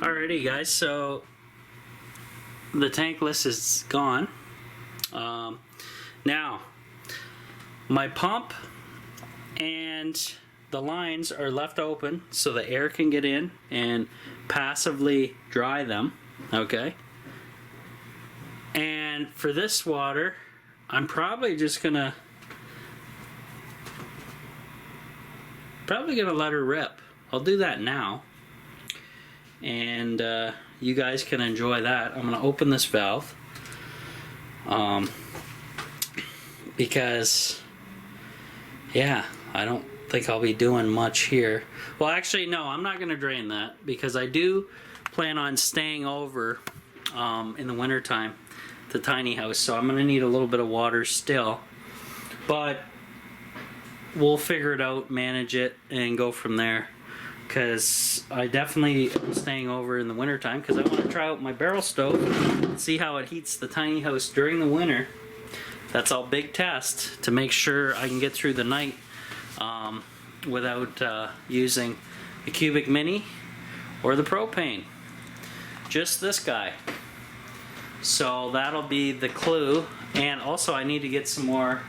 Alrighty guys, so the tankless is gone. Now my pump and the lines are left open so the air can get in and passively dry them, okay? And for this water, I'm probably just gonna let her rip. I'll do that now, and you guys can enjoy that. I'm gonna open this valve because yeah, I don't think I'll be doing much here. Well, actually no, I'm not gonna drain that because I do plan on staying over in the winter time, the tiny house, so I'm gonna need a little bit of water still, but we'll figure it out, manage it, and go from there, because I definitely am staying over in the winter time because I want to try out my barrel stove, see how it heats the tiny house during the winter. That's all big test to make sure I can get through the night without using the cubic mini or the propane, just this guy. So that'll be the clue. And also I need to get some more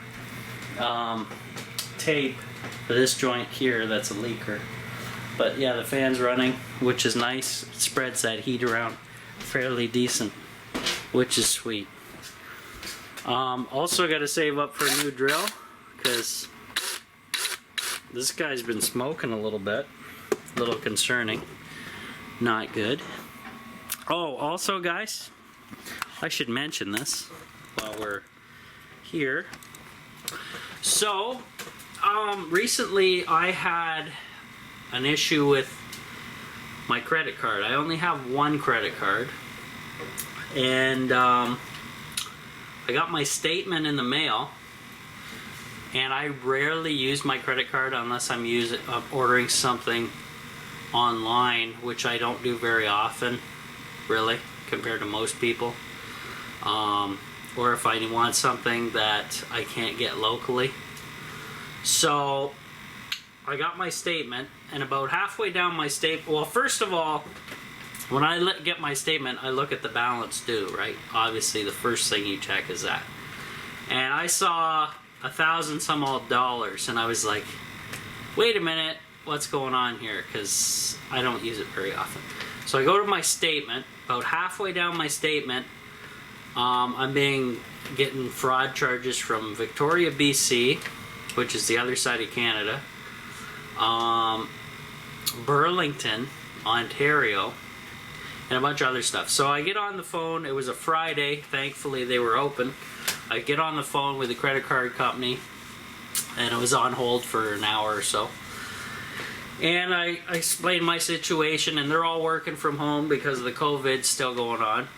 tape for this joint here that's a leaker. But yeah, the fan's running, which is nice. It spreads that heat around fairly decent, which is sweet. Also got to save up for a new drill because this guy's been smoking a little bit. A little concerning. Not good. Oh, also guys, I should mention this while we're here. So, recently I had an issue with my credit card. I only have one credit card, and I got my statement in the mail, and I rarely use my credit card unless I'm ordering something online, which I don't do very often, really, compared to most people. Or if I want something that I can't get locally. So I got my statement, and about halfway down my statement, well, first of all, when I get my statement, I look at the balance due, right? Obviously, the first thing you check is that. And I saw $1,000 some odd dollars, and I was like, wait a minute, what's going on here? Because I don't use it very often. So I go to my statement. About halfway down my statement, I'm getting fraud charges from Victoria, BC, which is the other side of Canada, Burlington, Ontario, and a bunch of other stuff. So I get on the phone. It was a Friday. Thankfully, they were open. I get on the phone with the credit card company, and it was on hold for an hour or so. And I explained my situation, and they're all working from home because of the COVID still going on.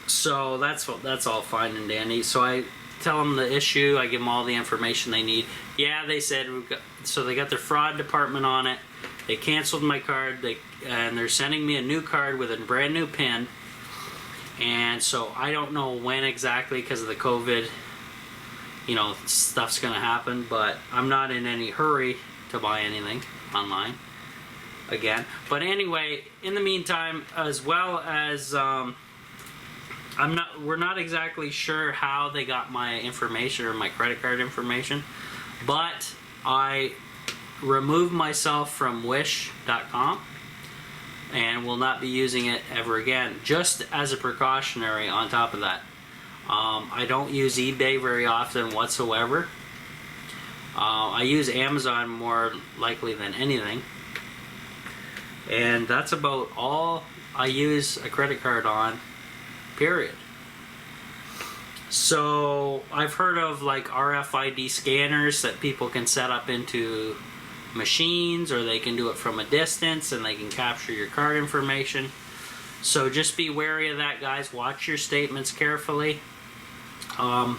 So that's all fine and dandy. So I tell them the issue. I give them all the information they need. Yeah, they said so they got their fraud department on it. They canceled my card. And they're sending me a new card with a brand new PIN. And so I don't know when exactly, because of the COVID, stuff's gonna happen. But I'm not in any hurry to buy anything online again. But anyway, in the meantime, as well as we're not exactly sure how they got my information or my credit card information, but I removed myself from wish.com and will not be using it ever again, just as a precautionary on top of that. I don't use eBay very often whatsoever. I use Amazon more likely than anything, and that's about all I use a credit card on, period. So I've heard of like RFID scanners that people can set up into machines, or they can do it from a distance and they can capture your card information. So just be wary of that, guys. Watch your statements carefully. And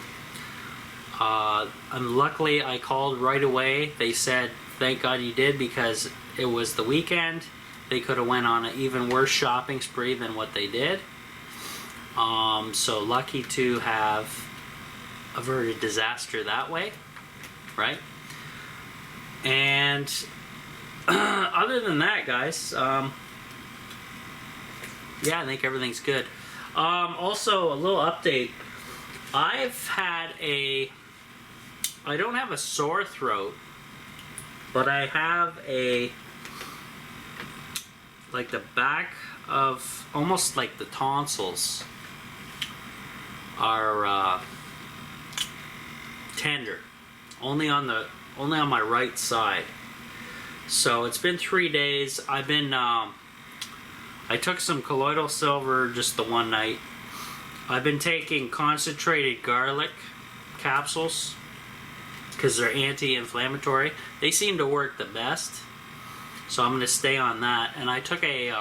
luckily I called right away. They said thank God you did, because it was the weekend. They could have went on an even worse shopping spree than what they did. So lucky to have averted disaster that way, right? And other than that, guys, yeah, I think everything's good. Also, a little update. I don't have a sore throat, but I have like the back of, almost like the tonsils are tender, only on my right side. So it's been 3 days. I've been I took some colloidal silver just the one night. I've been taking concentrated garlic capsules because they're anti-inflammatory. They seem to work the best, so I'm going to stay on that. And I took a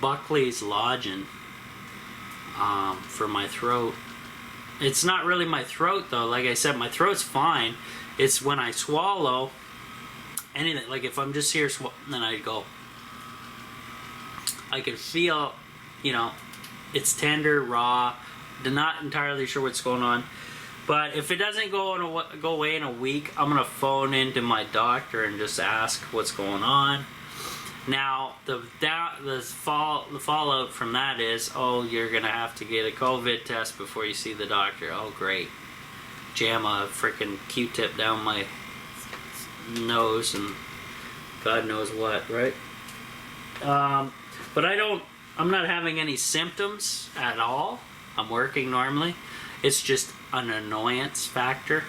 Buckley's Lodgin for my throat. It's not really my throat though. Like I said, my throat's fine. It's when I swallow anything, like if I'm just here, then I go, I can feel, you know, it's tender, raw. I'm not entirely sure what's going on. But if it doesn't go away in a week, I'm going to phone into my doctor and just ask what's going on. Now, the fallout from that is, oh, you're going to have to get a COVID test before you see the doctor. Oh, great. Jam a freaking Q-tip down my nose and God knows what, right? But I'm not having any symptoms at all. I'm working normally. It's just an annoyance factor.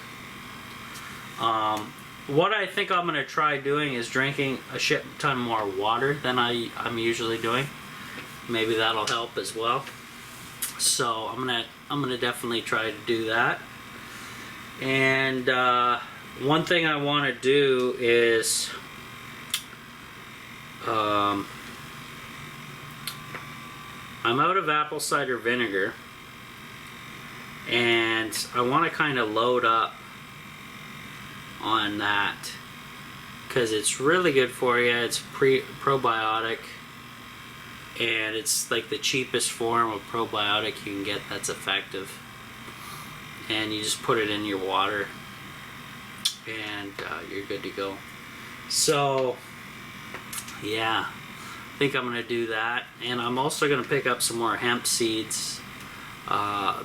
What I think I'm going to try doing is drinking a shit ton more water than I'm usually doing. Maybe that'll help as well. So I'm gonna definitely try to do that. And one thing I want to do is I'm out of apple cider vinegar, and I want to kind of load up on that because it's really good for you. It's probiotic, and it's like the cheapest form of probiotic you can get that's effective. And you just put it in your water, and you're good to go. So yeah, I think I'm going to do that. And I'm also going to pick up some more hemp seeds.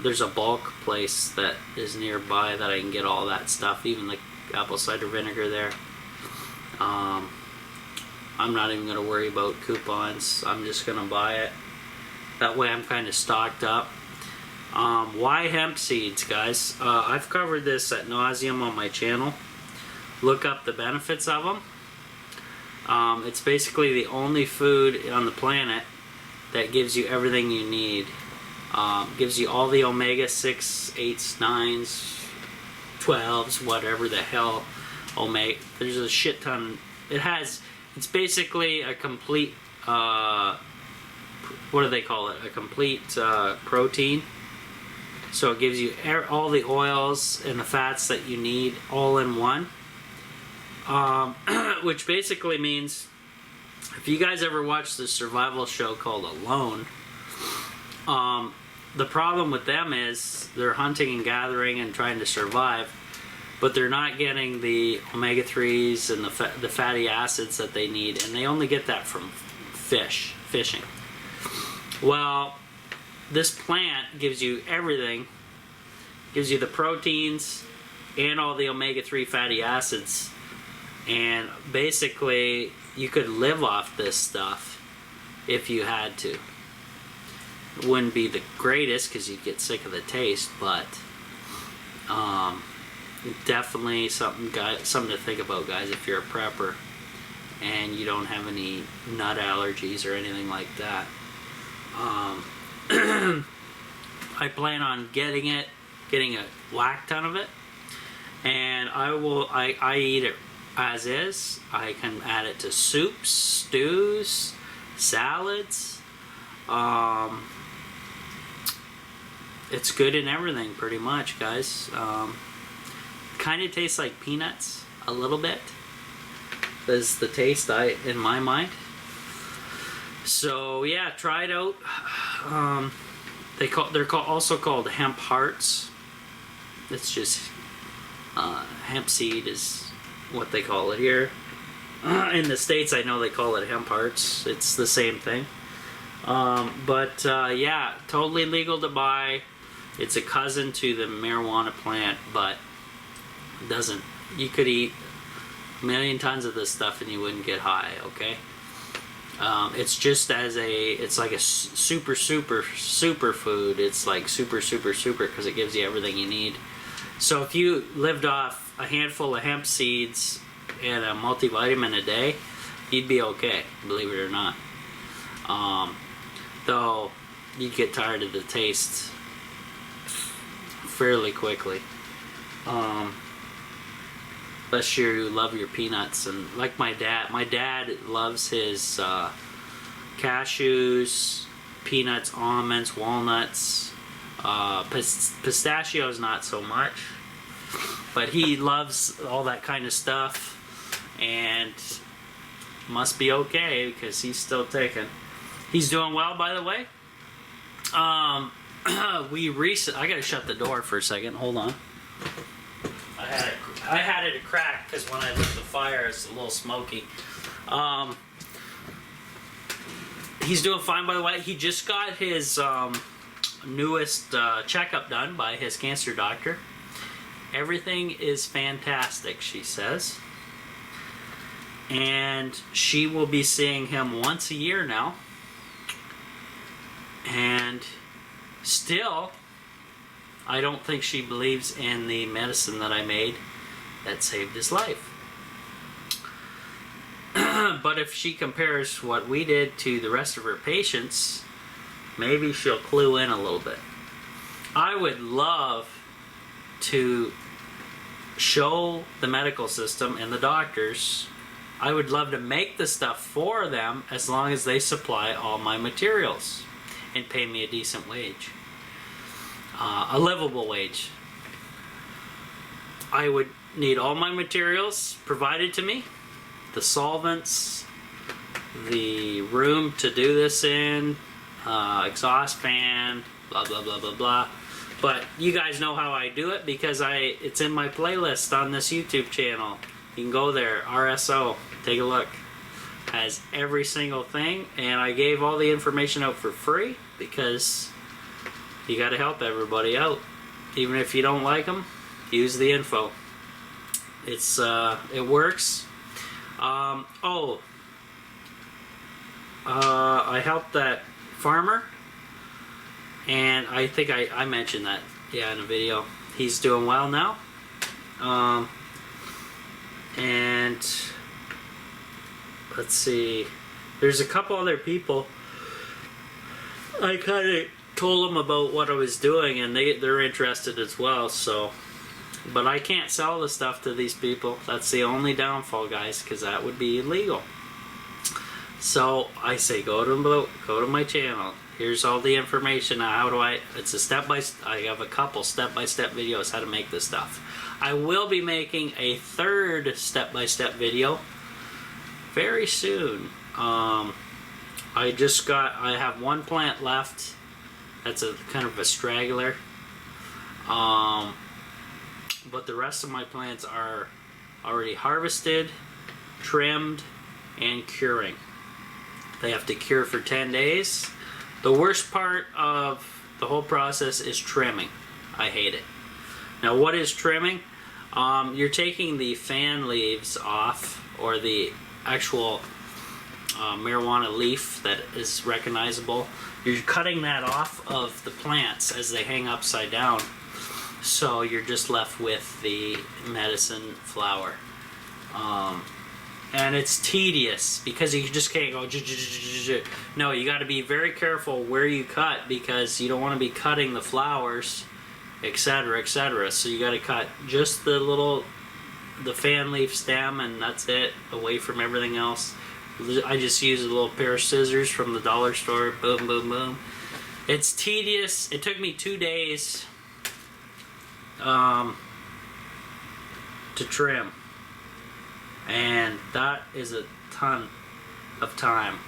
There's a bulk place that is nearby that I can get all that stuff, even the apple cider vinegar there. I'm not even going to worry about coupons. I'm just going to buy it. That way I'm kind of stocked up. Why hemp seeds, guys? I've covered this ad nauseum on my channel. Look up the benefits of them. It's basically the only food on the planet that gives you everything you need. Gives you all the omega-6, 8s, 9s, 12s, whatever the hell omega. There's a shit ton. It's basically a complete, what do they call it? A complete protein. So it gives you all the oils and the fats that you need all in one. Which basically means, if you guys ever watched the survival show called Alone, the problem with them is they're hunting and gathering and trying to survive, but they're not getting the omega-3s and the fatty acids that they need, and they only get that from fishing. Well, this plant gives you everything. Gives you the proteins and all the omega-3 fatty acids. And basically, you could live off this stuff if you had to. It wouldn't be the greatest because you'd get sick of the taste, but definitely something to think about, guys, if you're a prepper and you don't have any nut allergies or anything like that. I plan on getting a whack ton of it, and I eat it as is. I can add it to soups, stews, salads. It's good in everything, pretty much, guys. Kind of tastes like peanuts a little bit. Is the taste in my mind. So yeah, try it out. They're also called hemp hearts. It's just hemp seed is what they call it here. In the States, I know they call it hemp hearts. It's the same thing. Yeah, totally legal to buy. It's a cousin to the marijuana plant, but doesn't. You could eat a million tons of this stuff and you wouldn't get high. Okay. It's just it's like a super food. It's like super because it gives you everything you need. So if you lived off a handful of hemp seeds and a multivitamin a day, you'd be okay, believe it or not. Though you'd get tired of the taste fairly quickly. Unless you love your peanuts, and like my dad loves his cashews, peanuts, almonds, walnuts, pistachios not so much, but he loves all that kind of stuff, and must be okay because he's still taking. He's doing well, by the way. I gotta shut the door for a second. Hold on. I had it cracked because when I lit the fire, it's a little smoky. He's doing fine, by the way. He just got his newest checkup done by his cancer doctor. Everything is fantastic, she says. And she will be seeing him once a year now. And still, I don't think she believes in the medicine that I made that saved his life. But if she compares what we did to the rest of her patients, maybe she'll clue in a little bit. I would love to show the medical system and the doctors, I would love to make the stuff for them as long as they supply all my materials and pay me a decent wage. A livable wage. I would need all my materials provided to me, the solvents, the room to do this in, exhaust fan, blah blah blah blah blah. But you guys know how I do it because it's in my playlist on this YouTube channel. You can go there, RSO, take a look. Has every single thing, and I gave all the information out for free because you got to help everybody out. Even if you don't like them, use the info. It works. I helped that farmer, and I think I mentioned that, yeah, in a video. He's doing well now. And let's see, there's a couple other people. I kind of told them about what I was doing, and they're interested as well. So, but I can't sell the stuff to these people. That's the only downfall, guys, because that would be illegal. So I say go to my channel. Here's all the information. How do it's a I have a couple step-by-step videos how to make this stuff. I will be making a third step-by-step video very soon. I have one plant left. That's a kind of a straggler. But the rest of my plants are already harvested, trimmed, and curing. They have to cure for 10 days. The worst part of the whole process is trimming. I hate it. Now, what is trimming? You're taking the fan leaves off, or the actual marijuana leaf that is recognizable. You're cutting that off of the plants as they hang upside down. So you're just left with the medicine flower. And it's tedious because you just can't go. No, you got to be very careful where you cut because you don't want to be cutting the flowers, etc., etc. So you got to cut just the fan leaf stem, and that's it, away from everything else. I just use a little pair of scissors from the dollar store. Boom, boom, boom. It's tedious. It took me 2 days to trim, and that is a ton of time.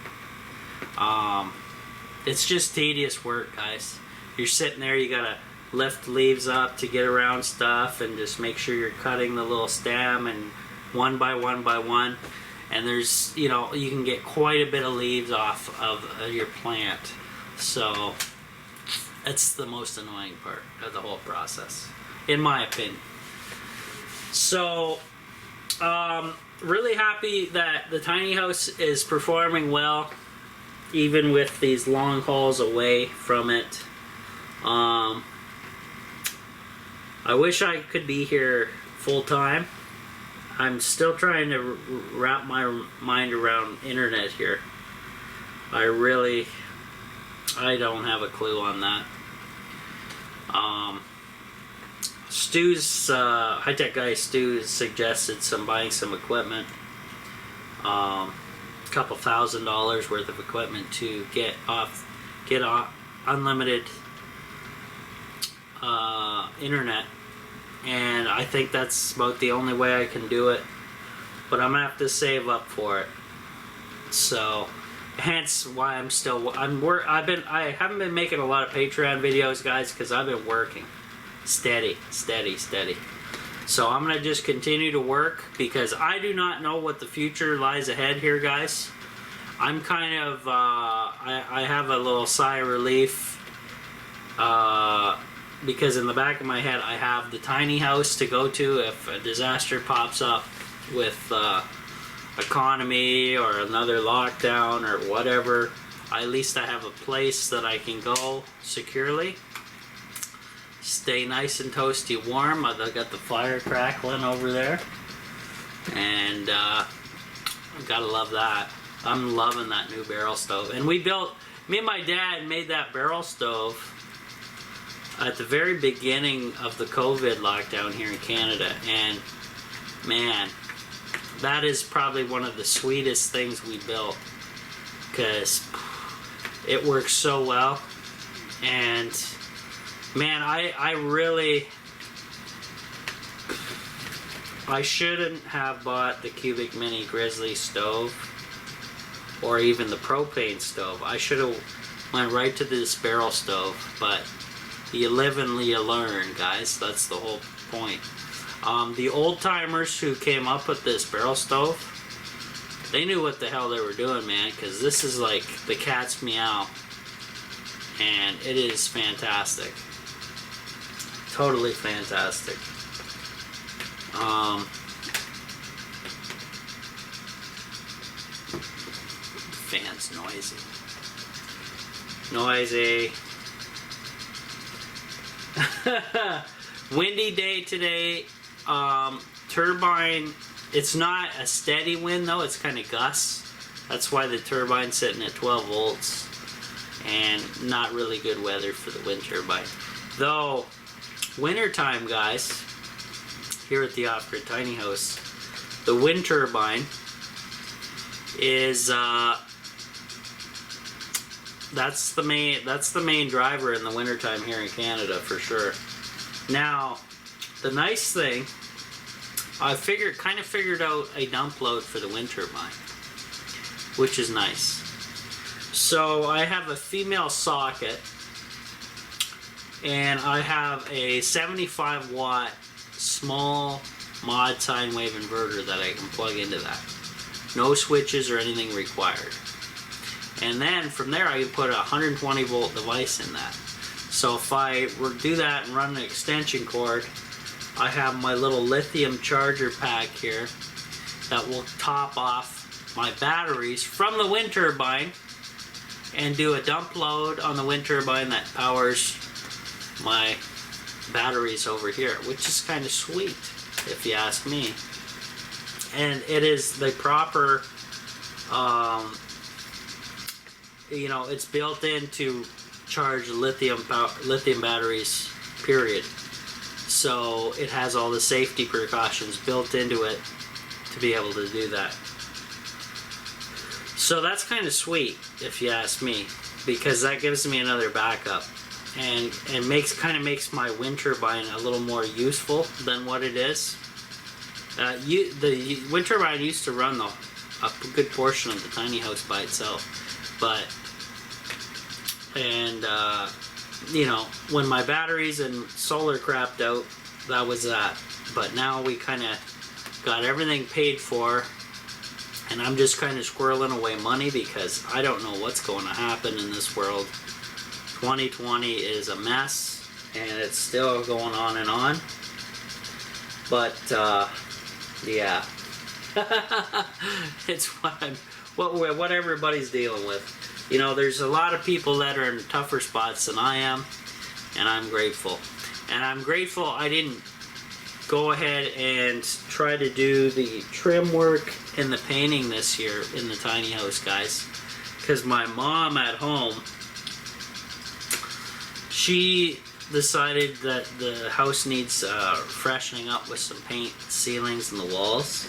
It's just tedious work, guys. You're sitting there, you gotta lift leaves up to get around stuff and just make sure you're cutting the little stem, and one by one by one. and there's, you know, you can get quite a bit of leaves off of your plant. So it's the most annoying part of the whole process, in my opinion. So really happy that the tiny house is performing well, even with these long hauls away from it. I wish I could be here full time. I'm still trying to wrap my mind around internet here. I don't have a clue on that. Stu's, high-tech guy Stu suggested buying some equipment. A couple $1,000s worth of equipment to get unlimited internet, and I think that's about the only way I can do it, but I'm gonna have to save up for it. So hence why I haven't been making a lot of Patreon videos, guys, because I've been working steady. So I'm gonna just continue to work, because I do not know what the future lies ahead here, guys. I'm kind of I have a little sigh of relief, because in the back of my head I have the tiny house to go to if a disaster pops up with economy or another lockdown or whatever. At least I have a place that I can go securely, stay nice and toasty warm. I've got the fire crackling over there, and I've gotta love that. I'm loving that new barrel stove. And me and my dad made that barrel stove at the very beginning of the COVID lockdown here in Canada, and man, that is probably one of the sweetest things we built, because it works so well. And man, I shouldn't have bought the Cubic Mini Grizzly stove or even the propane stove. I should have went right to this barrel stove, but you live and you learn, guys. That's the whole point. The old timers who came up with this barrel stove, they knew what the hell they were doing, man, because this is like the cat's meow, and it is fantastic. Totally fantastic. Fan's noisy. Windy day today. Turbine, it's not a steady wind though, it's kind of gusts. That's why the turbine's sitting at 12 volts, and not really good weather for the wind turbine. Though, winter time, guys, here at the Off-Grid Tiny House, the wind turbine is that's the main driver in the wintertime here in Canada for sure. Now, the nice thing, I kind of figured out a dump load for the wind turbine, which is nice. So I have a female socket, and I have a 75 watt small mod sine wave inverter that I can plug into that. No switches or anything required. And then from there I can put a 120 volt device in that. So if I were to do that and run an extension cord, I have my little lithium charger pack here that will top off my batteries from the wind turbine and do a dump load on the wind turbine that powers my batteries over here, which is kind of sweet if you ask me. And it is the proper you know, it's built in to charge lithium batteries, period. So it has all the safety precautions built into it to be able to do that. So that's kind of sweet if you ask me, because that gives me another backup, and kind of makes my wind turbine a little more useful than what it is. The wind turbine used to run a good portion of the tiny house by itself, but you know, when my batteries and solar crapped out, that was that. But now we kind of got everything paid for, And I'm just kind of squirreling away money because I don't know what's going to happen in this world. 2020 is a mess, and it's still going on and on. But yeah, it's what everybody's dealing with. You know, there's a lot of people that are in tougher spots than I am, and I'm grateful. And I'm grateful I didn't go ahead and try to do the trim work and the painting this year in the tiny house, guys, because my mom at home, she decided that the house needs freshening up with some paint, ceilings, and the walls.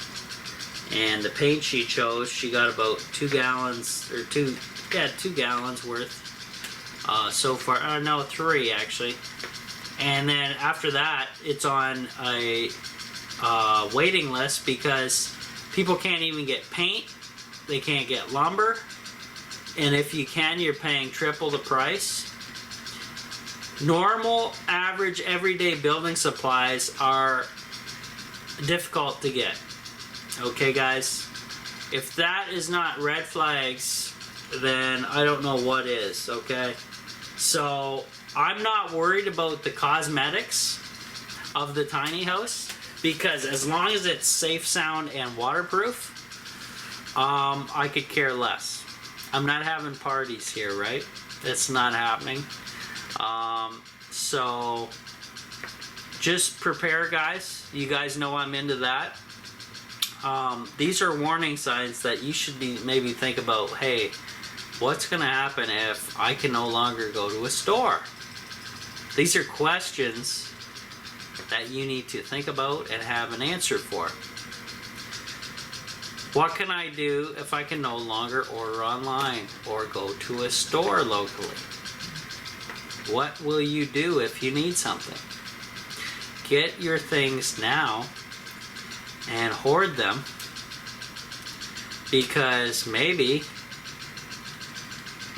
And the paint she chose, she got about 2 gallons or 2 gallons worth so far. No, 3 actually. And then after that, it's on a waiting list because people can't even get paint. They can't get lumber. And if you can, you're paying triple the price. Normal, average, everyday building supplies are difficult to get. Okay, guys? If that is not red flags, then I don't know what is, okay? So, I'm not worried about the cosmetics of the tiny house because as long as it's safe, sound, and waterproof, I could care less. I'm not having parties here, right? It's not happening. So just prepare, guys. You guys know I'm into that. These are warning signs that you should be maybe think about, hey, what's going to happen if I can no longer go to a store? These are questions that you need to think about and have an answer for. What can I do if I can no longer order online or go to a store locally? What will you do if you need something? Get your things now and hoard them, because maybe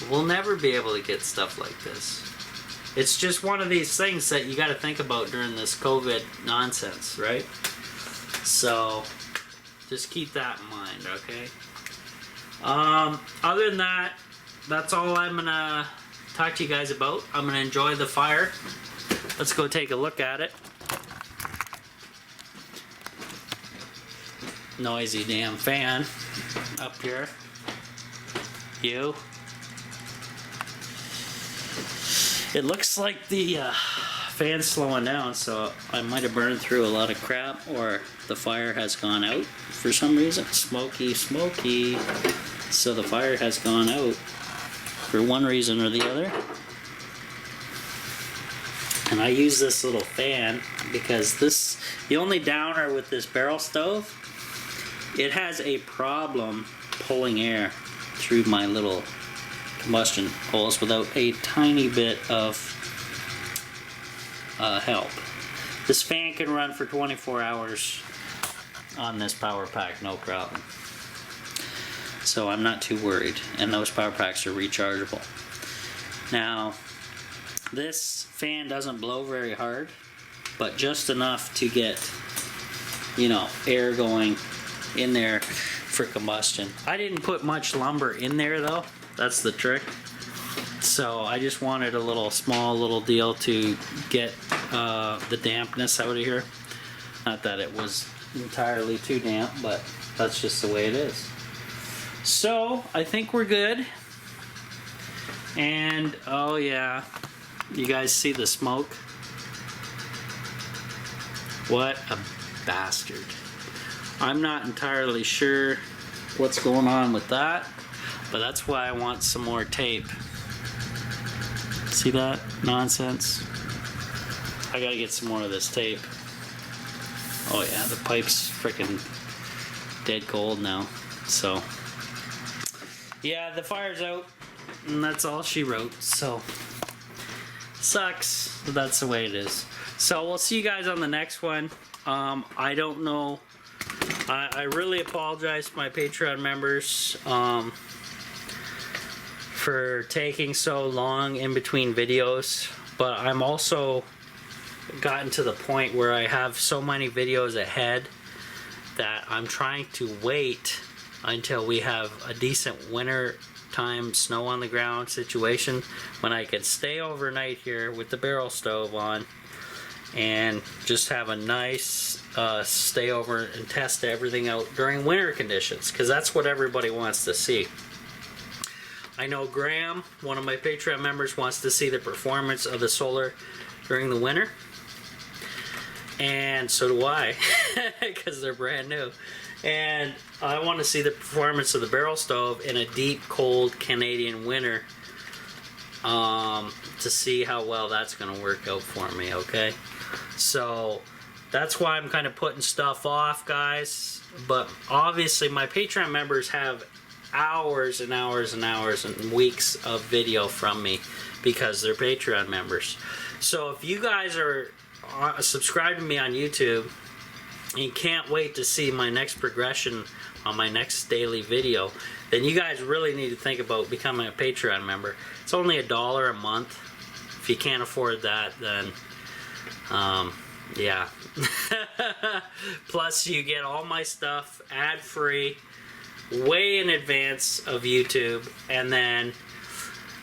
we'll never be able to get stuff like this. It's just one of these things that you got to think about during this COVID nonsense, right? So just keep that in mind, okay? Other than that, that's all I'm gonna talk to you guys about. I'm gonna enjoy the fire. Let's go take a look at it. Noisy damn fan up here. You. It looks like the fan's slowing down, so I might have burned through a lot of crap, or the fire has gone out for some reason. Smoky, smoky. So the fire has gone out for one reason or the other. And I use this little fan because the only downer with this barrel stove, it has a problem pulling air through my little combustion holes without a tiny bit of help. This fan can run for 24 hours on this power pack, no problem. So I'm not too worried, and those power packs are rechargeable. Now, this fan doesn't blow very hard, but just enough to get, you know, air going in there for combustion. I didn't put much lumber in there though. That's the trick. So I just wanted a small little deal to get the dampness out of here. Not that it was entirely too damp, but that's just the way it is. So I think we're good. And oh yeah, you guys see the smoke? What a bastard. I'm not entirely sure what's going on with that, but that's why I want some more tape. See that nonsense? I gotta get some more of this tape. Oh yeah, the pipe's freaking dead cold now. So yeah, the fire's out, and that's all she wrote. So sucks, but that's the way it is. So we'll see you guys on the next one. I don't know. I really apologize to my Patreon members for taking so long in between videos, but I'm also gotten to the point where I have so many videos ahead that I'm trying to wait until we have a decent winter time snow on the ground situation when I can stay overnight here with the barrel stove on and just have a nice stay over and test everything out during winter conditions, because that's what everybody wants to see. I know Graham, one of my Patreon members, wants to see the performance of the solar during the winter, and so do I, because they're brand new. And I want to see the performance of the barrel stove in a deep, cold Canadian winter to see how well that's going to work out for me, okay? So that's why I'm kind of putting stuff off, guys. But obviously my Patreon members have hours and hours and hours and weeks of video from me because they're Patreon members. So if you guys are subscribed to me on YouTube and you can't wait to see my next progression on my next daily video, then you guys really need to think about becoming a Patreon member. It's only $1 a month. If you can't afford that, then yeah. Plus you get all my stuff ad-free way in advance of YouTube, and then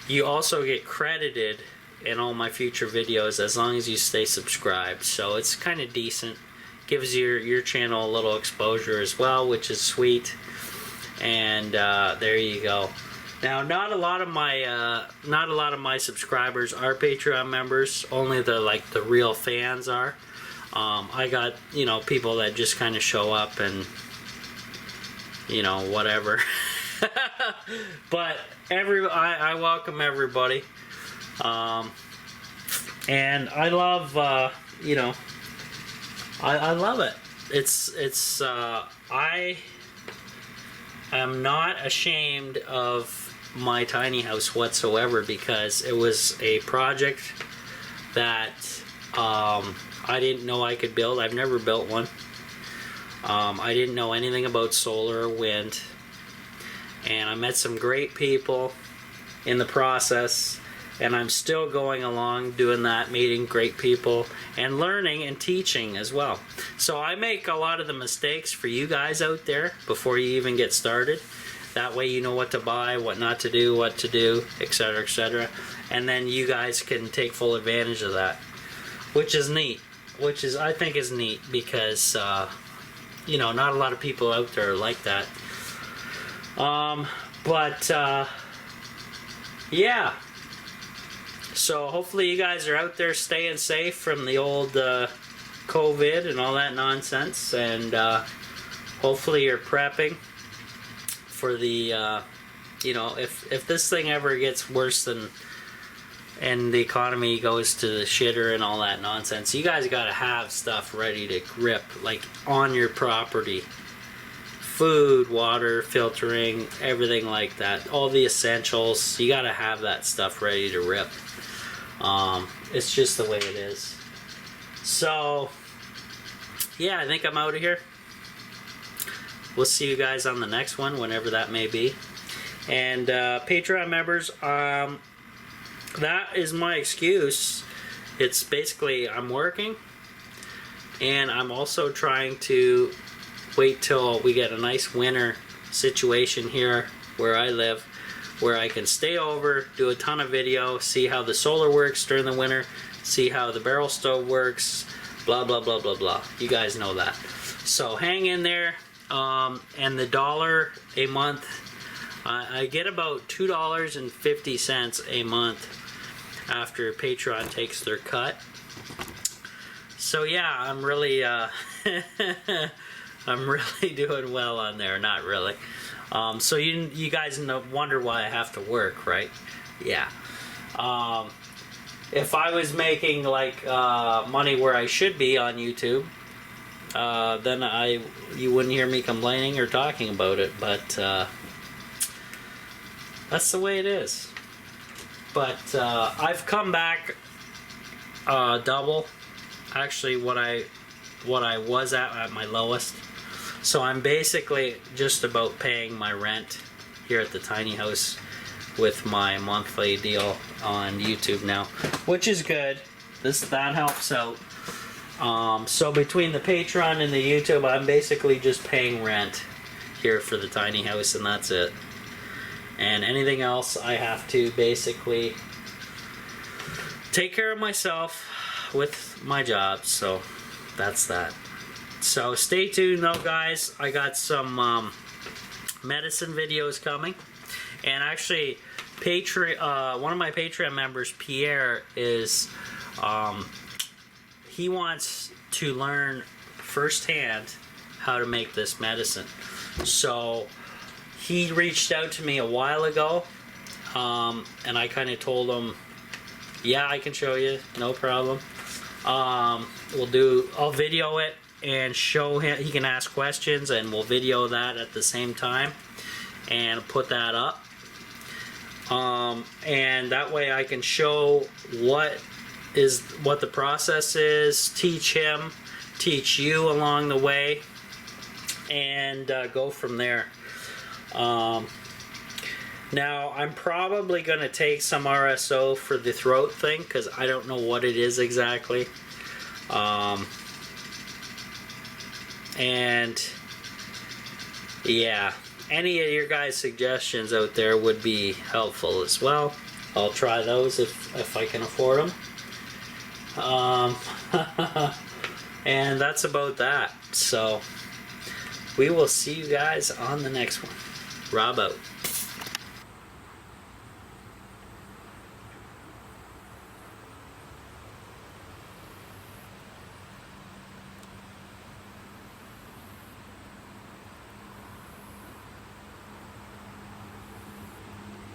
you also get credited in all my future videos as long as you stay subscribed. So it's kind of decent. Gives your channel a little exposure as well, which is sweet. And there you go. Now, not a lot of my subscribers are Patreon members. Only the real fans are. I got, you know, people that just kind of show up and, you know, whatever. But I welcome everybody. And I love, you know, I love it. I am not ashamed of my tiny house whatsoever, because it was a project that I didn't know I could build. I've never built one. I didn't know anything about solar or wind, and I met some great people in the process, and I'm still going along doing that, meeting great people and learning and teaching as well. So I make a lot of the mistakes for you guys out there before you even get started. That way you know what to buy, what not to do, what to do, etc., etc. And then you guys can take full advantage of that, which is neat. I think is neat, because you know, not a lot of people out there are like that. Yeah. So hopefully you guys are out there staying safe from the old COVID and all that nonsense, and hopefully you're prepping for the, you know, if this thing ever gets worse than, and the economy goes to the shitter and all that nonsense, you guys got to have stuff ready to grip, like on your property. Food, water, filtering, everything like that. All the essentials, you got to have that stuff ready to rip. It's just the way it is. So, yeah, I think I'm out of here. We'll see you guys on the next one, whenever that may be. And Patreon members, that is my excuse. It's basically I'm working, and I'm also trying to wait till we get a nice winter situation here where I live, where I can stay over, do a ton of video, see how the solar works during the winter, see how the barrel stove works, blah blah blah blah blah. You guys know that. So hang in there. And the $1 a month, I get about $2.50 a month after Patreon takes their cut. So yeah, I'm really I'm really doing well on there. Not really. So you guys wonder why I have to work, right? Yeah. If I was making like money where I should be on YouTube, then you wouldn't hear me complaining or talking about it. But that's the way it is. But I've come back double, actually, what I was at my lowest. So I'm basically just about paying my rent here at the tiny house with my monthly deal on YouTube now, which is good. That helps out. So between the Patreon and the YouTube, I'm basically just paying rent here for the tiny house, and that's it. And anything else I have to basically take care of myself with my job, so that's that. So stay tuned though, guys. I got some medicine videos coming, and actually one of my Patreon members, Pierre, is he wants to learn firsthand how to make this medicine. So he reached out to me a while ago, and I kind of told him, yeah, I can show you, no problem. I'll video it and show him. He can ask questions, and we'll video that at the same time and put that up. And that way I can show what the process is, teach him, teach you along the way, and go from there. Now I'm probably going to take some RSO for the throat thing, because I don't know what it is exactly. And yeah, any of your guys' suggestions out there would be helpful as well. I'll try those if I can afford them. And that's about that. So we will see you guys on the next one. Rob out.